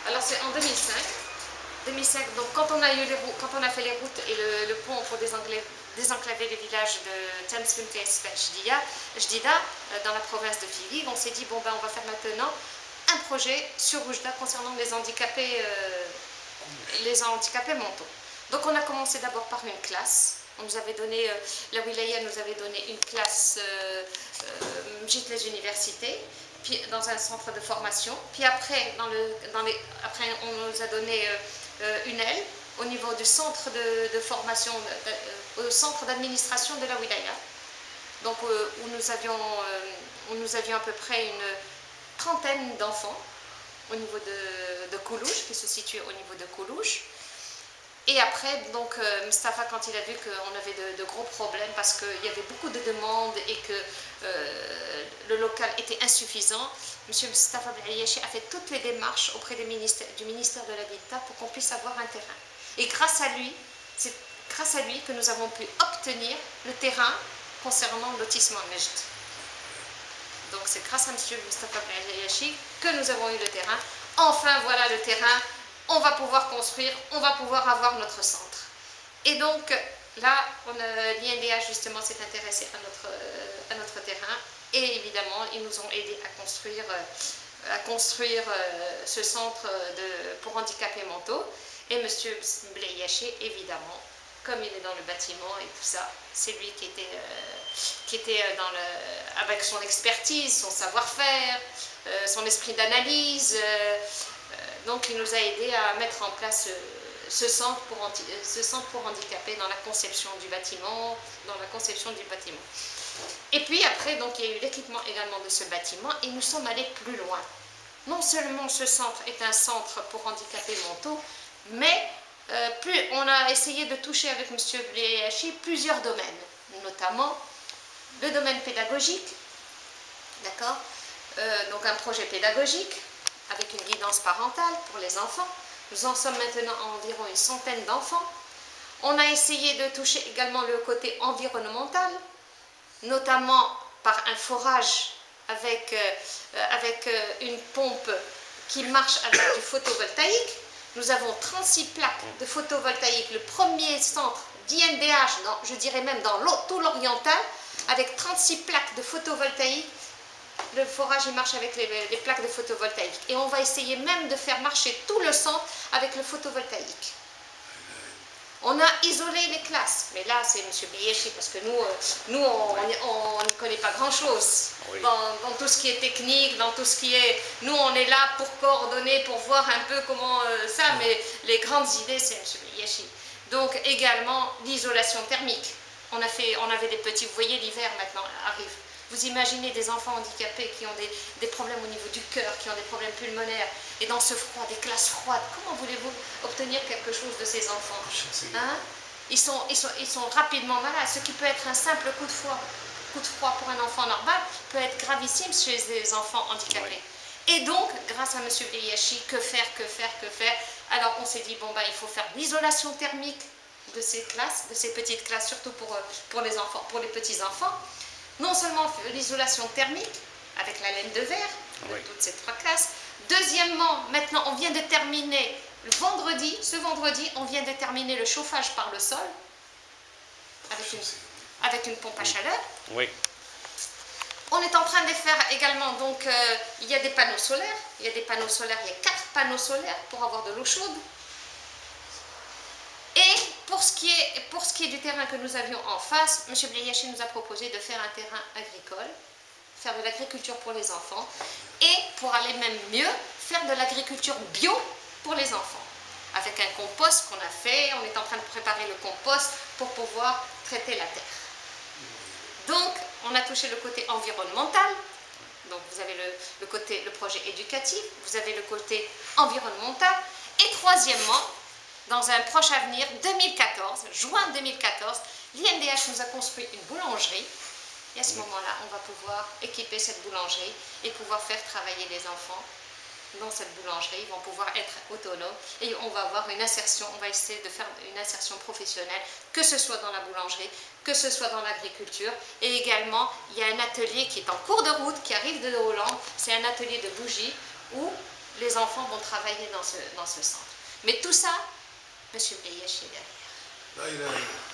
Alors c'est en 2005. 2005, donc quand on a fait les routes et le pont pour désenclaver les villages de Thamsfint et Jdida, dans la province de Fili, on s'est dit bon ben on va faire maintenant un projet sur Oujda concernant les handicapés mentaux. Donc on a commencé d'abord par une classe. On nous avait donné, la wilaya nous avait donné une classe Mjit les universités, puis dans un centre de formation. Puis après, après on nous a donné une aile au niveau du centre de formation, au centre d'administration de la wilaya. Donc où nous avions à peu près une trentaine d'enfants au niveau de Koulouche, qui se situe au niveau de Koulouche. Et après, donc, Mustafa, quand il a vu qu'on avait de gros problèmes parce qu'il y avait beaucoup de demandes et que le local était insuffisant, M. Mustafa Blayachi a fait toutes les démarches auprès du ministère de l'Habitat pour qu'on puisse avoir un terrain. Et grâce à lui, c'est grâce à lui que nous avons pu obtenir le terrain concernant l'autisme en Égypte. Donc c'est grâce à M. Mustafa Blayachi que nous avons eu le terrain. Enfin, voilà le terrain. On va pouvoir construire, on va pouvoir avoir notre centre. Et donc là, l'INDH justement s'est intéressé à notre terrain et évidemment, ils nous ont aidés à construire ce centre pour handicapés mentaux. Et M. Blayachi, évidemment, comme il est dans le bâtiment et tout ça, c'est lui qui était avec son expertise, son savoir-faire, son esprit d'analyse. Donc il nous a aidés à mettre en place ce centre pour handicapés dans la conception du bâtiment, Et puis après, donc, il y a eu l'équipement également de ce bâtiment et nous sommes allés plus loin. Non seulement ce centre est un centre pour handicapés mentaux, mais on a essayé de toucher avec M. Blayachi plusieurs domaines, notamment le domaine pédagogique, d'accord, donc un projet pédagogique, avec une guidance parentale pour les enfants. Nous en sommes maintenant à environ une centaine d'enfants. On a essayé de toucher également le côté environnemental, notamment par un forage avec une pompe qui marche avec du photovoltaïque. Nous avons 36 plaques de photovoltaïque, le premier centre d'INDH, je dirais même dans tout l'oriental, avec 36 plaques de photovoltaïque. Le forage il marche avec les plaques de photovoltaïque. Et on va essayer même de faire marcher tout le centre avec le photovoltaïque. On a isolé les classes. Mais là, c'est M. Blayachi, parce que nous on n'y connaît pas grand-chose. Oui. Dans tout ce qui est technique, dans tout ce qui est... Nous, on est là pour coordonner, pour voir un peu comment ça, mais les grandes idées, c'est M. Blayachi. Donc, également, l'isolation thermique. On avait des petits... Vous voyez, l'hiver, maintenant, arrive. Vous imaginez des enfants handicapés qui ont des problèmes au niveau du cœur, qui ont des problèmes pulmonaires, et dans ce froid, des classes froides, comment voulez-vous obtenir quelque chose de ces enfants, hein? Ils sont rapidement malades, ce qui peut être un simple coup de froid pour un enfant normal, peut être gravissime chez les enfants handicapés. Oui. Et donc, grâce à M. Blayachi, que faire? Alors on s'est dit, bon ben il faut faire l'isolation thermique de ces classes, de ces petites classes, surtout pour les enfants, pour les petits-enfants. Non seulement l'isolation thermique, avec la laine de verre, de toutes ces 3 classes. Deuxièmement, maintenant, on vient de terminer, ce vendredi, on vient de terminer le chauffage par le sol, avec une pompe à chaleur. Oui. On est en train de faire également, donc, il y a des panneaux solaires. Il y a 4 panneaux solaires pour avoir de l'eau chaude. Et pour ce qui est du terrain que nous avions en face, M. Blayachi nous a proposé de faire un terrain agricole, faire de l'agriculture pour les enfants, et pour aller même mieux, faire de l'agriculture bio pour les enfants. Avec un compost qu'on a fait, on est en train de préparer le compost pour pouvoir traiter la terre. Donc, on a touché le côté environnemental, donc vous avez le projet éducatif, vous avez le côté environnemental, et troisièmement, dans un proche avenir, juin 2014, l'INDH nous a construit une boulangerie. Et à ce moment-là, on va pouvoir équiper cette boulangerie et pouvoir faire travailler les enfants dans cette boulangerie. Ils vont pouvoir être autonomes et on va avoir une insertion, on va essayer de faire une insertion professionnelle, que ce soit dans la boulangerie, que ce soit dans l'agriculture. Et également, il y a un atelier qui est en cours de route, qui arrive de Hollande. C'est un atelier de bougies où les enfants vont travailler dans ce centre. Mais tout ça, M. Blayesh est derrière. Là, il a...